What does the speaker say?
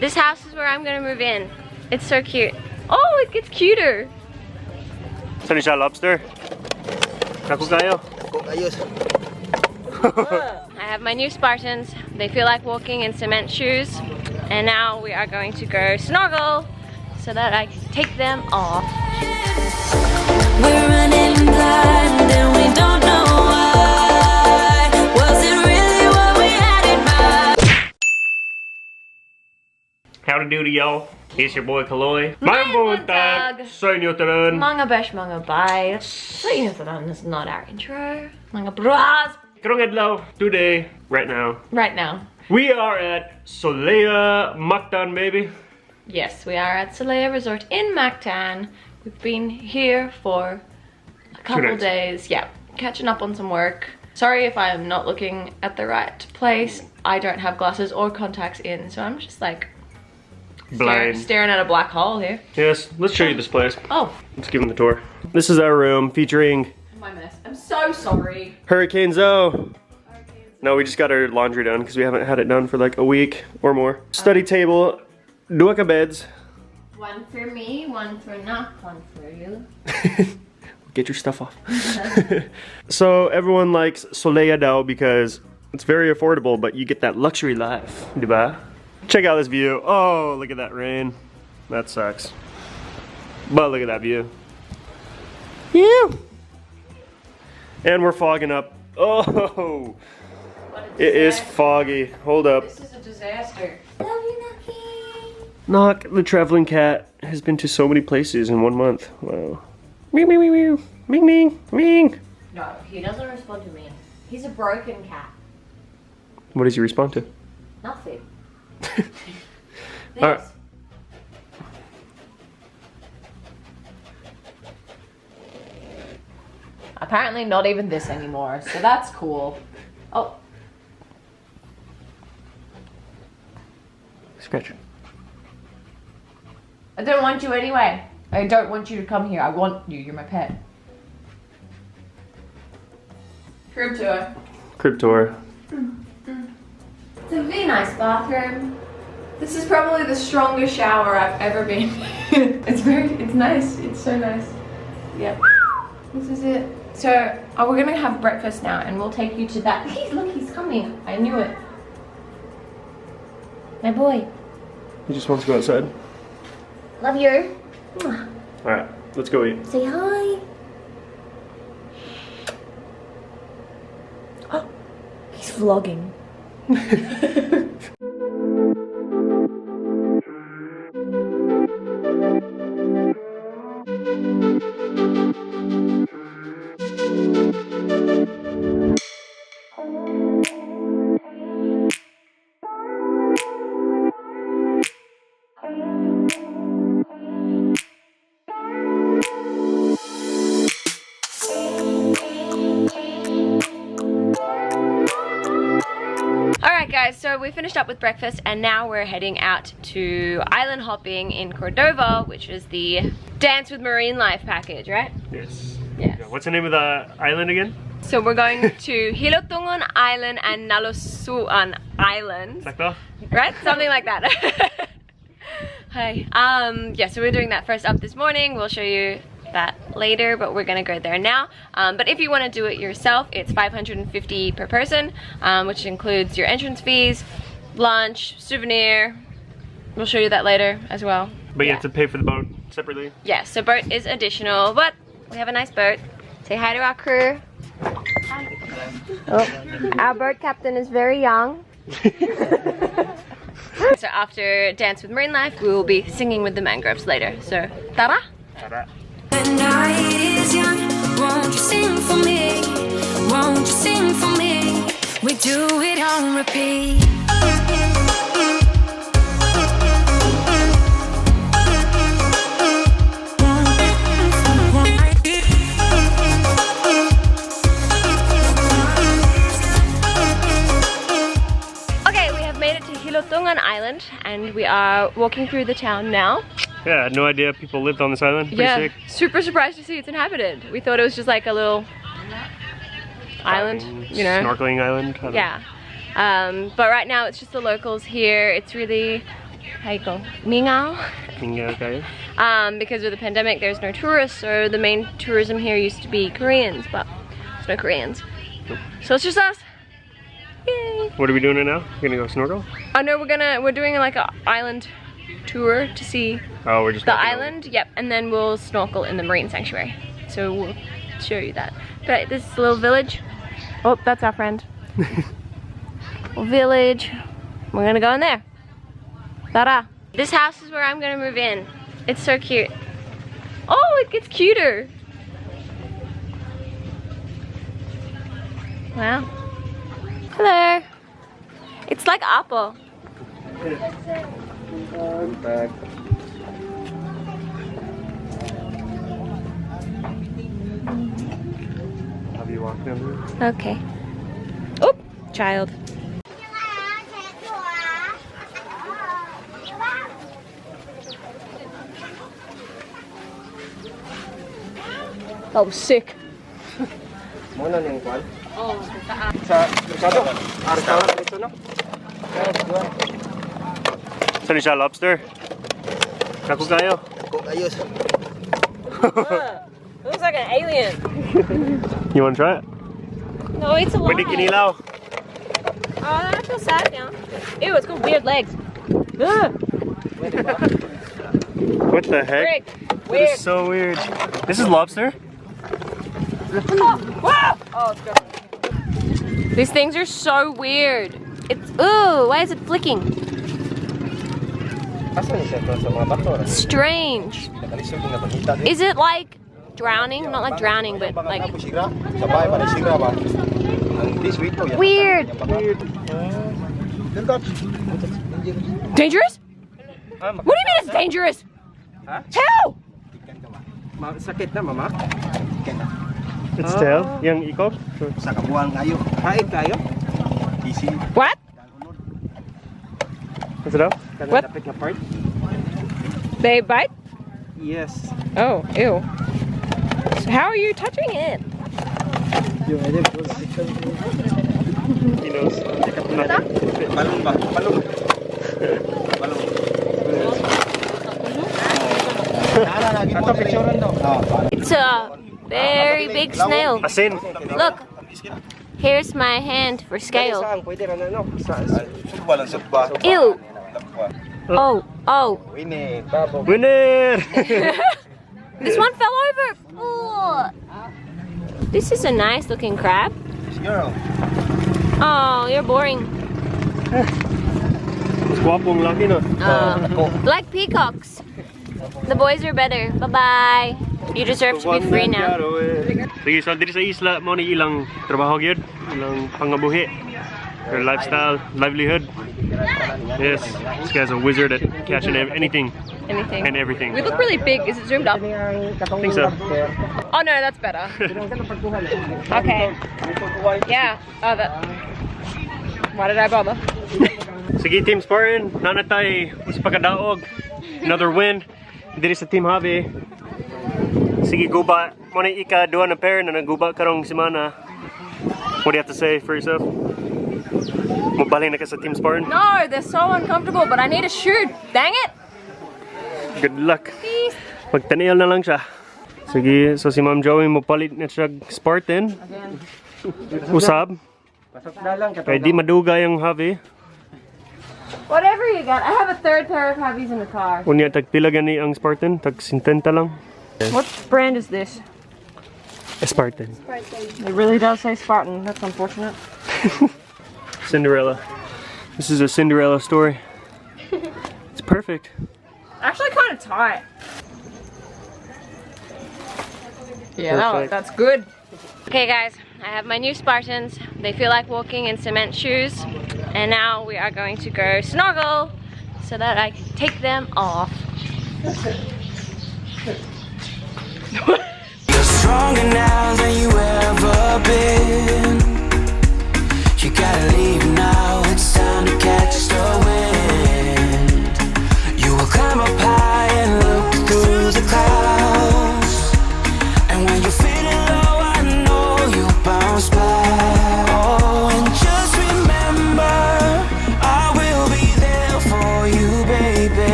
This house is where I'm gonna move in. It's so cute. Oh, it gets cuter. Saan siya, lobster? Naku kayo. I have my new Spartans. They feel like walking in cement shoes. And now we are going to go snorkel so that I can take them off. We're running blind and we don't know why. Was it really what we had in mind? Howdy doody, y'all. It's your boy Kaloy. Mayong buntag sa inyo tanan. Mga besh, mga bay. Sa inyo tanan is not our intro. Mga bras. Karong adlaw, today, right now. Right now. We are at Solea Mactan, baby. Yes, we are at Solea Resort in Mactan. We've been here for a couple days. Yeah, catching up on some work. Sorry if I'm not looking at the right place. I don't have glasses or contacts in, so I'm just like staring at a black hole here. Yes, let's show you this place. Oh. Let's give them the tour. This is our room featuring My mess. I'm so sorry. Hurricane Zoe. No, we just got our laundry done because we haven't had it done for like a week or more. Study table, duaka beds. One for me, one for not, one for you. Get your stuff off. So everyone likes Solea Dao because it's very affordable, but you get that luxury life, diba? Check out this view. Oh, look at that rain. That sucks. But look at that view. Yeah. And we're fogging up. Oh, it is foggy. Hold up. This is a disaster. Love you, Nucky. Knock, the traveling cat, has been to so many places in 1 month. Wow. Meow, meow, meow, meow. Ming, ming, ming. No, he doesn't respond to me. He's a broken cat. What does he respond to? Nothing. All right. Apparently not even this anymore, so that's cool. Oh. Scratch. I don't want you anyway. I don't want you to come here. I want you. You're my pet. Crib tour. Crib tour. It's a very nice bathroom. This is probably the strongest shower I've ever been in. It's nice. It's so nice. Yep. This is it. So, we're gonna have breakfast now and we'll take you to that. Look, he's coming. I knew it. My boy. He just wants to go outside. Love you. Alright, let's go eat. Say hi. Oh, he's vlogging. Guys, so we finished up with breakfast and now we're heading out to island hopping in Cordova, which is the Dance with Marine Life package, right? Yes. Yes. Yeah. What's the name of the island again? So we're going to Hilaw Island and Nalusuan Island. Sakto? Right? Something like that. Hi. Yeah, so we're doing that first up this morning. We'll show you that later, but we're gonna go there now. But if you want to do it yourself, it's $550 per person, which includes your entrance fees, lunch, souvenir. We'll show you that later as well. But you have to pay for the boat separately? Yeah, so boat is additional, but we have a nice boat. Say hi to our crew. Hi. Oh, our boat captain is very young. So after Dance with Marine Life, we will be singing with the mangroves later. So, tara! Tara. The night is young, won't you sing for me? Won't you sing for me? We do it on repeat. Okay, we have made it to Hilaw Island and we are walking through the town now. Yeah, I had no idea people lived on this island. Pretty sick. Super surprised to see it's inhabited. We thought it was just like a little island, you know. Snorkeling island. Yeah. But right now it's just the locals here. It's really how you call Mingao. Okay. Because of the pandemic, there's no tourists, so the main tourism here used to be Koreans, but there's no Koreans. Nope. So it's just us. Yay! What are we doing right now? We're gonna go snorkel? Oh no, we're doing like an island tour to see Oh, we're just the walking island. Yep, and then we'll snorkel in the marine sanctuary. So we'll show you that. But this is a little village. Oh, that's our friend. Village. We're gonna go in there. Ta-da! This house is where I'm gonna move in. It's so cute. Oh, it gets cuter. Wow. Hello. It's like apple. Back. Have you walked down here? Okay. Oh, child. That was sick. Muna ning kwan. Oh, Sa merkado. Restaurant dito no. Saan siya? Lobster? Naku kayo. Kok ayos. looks like an alien. You wanna try it? No, it's alive. Pwede kinilaw. Oh, I feel sad now. Ew, it's got weird legs. Ugh. What the heck? Weird. That is so weird. This is lobster? Wow! Oh, it's good. These things are so weird. It's ooh, why is it flicking? Asa ni siya sa mga bato. Strange. Nakalisod na pangita. Is it like drowning? Not like drowning, but like Sabay pa sigra ba. Ang this week ko yan. weird. Dangerous? What do you mean it's dangerous? Huh? How? Sakit na mama. Its tail? Yang ikot? Sa kabuang kayo. Kain kayo? Easy. What? What's it up? What? Dapat na part? They bite? Yes. Oh, ew. So how are you touching it? He knows. Balong ba? Balong. Balong. Ato picturean daw. It's a very big snail. Asin. Look, here's my hand for scale. Saan pwede ra na no? Sa subba lang subba. Ew. Oh, oh. Winnie, babo. Winner! This one fell over. Oh. This is a nice looking crab. Girl. Oh, you're boring. Guwapong laki no? Like peacocks. The boys are better. Bye-bye. You deserve to be free now. Sige, so diri sa isla mo ni ilang trabaho gyud, ilang pangabuhi, their lifestyle, livelihood. Yes, this guy's a wizard at catching anything Anything. and everything. We look really big. Is it zoomed up? I think so. Oh no, that's better. Okay. Yeah. Oh, that. Why did I bother? Sige, Team Spartan, nanatay mas pagkadaog. Another win. Diri sa Team Javi. Sige, guba. Mo na ika-duha na pair na naguba karong semana. What do you have to say for yourself? Mabaling na ka sa Team Spartan? No, they're so uncomfortable, but I need a shoe. Dang it. Good luck. Please. Magtaniel na lang siya. Sige, so si Ma'am Joey mapalit na siya Spartan. Usab. Kaya di maduga yung Javi. Whatever you got. I have a third pair of Javis in the car. Unya, tagpila gani ang Spartan? Tag 50 lang. What brand is this? Spartan. It really does say Spartan. That's unfortunate. Cinderella. This is a Cinderella story. It's perfect. Actually, kind of tight. Yeah, Perfect. that's good. Okay, guys, I have my new Spartans. They feel like walking in cement shoes. And now we are going to go snorkel so that I can take them off. You're stronger now than you ever been. You gotta leave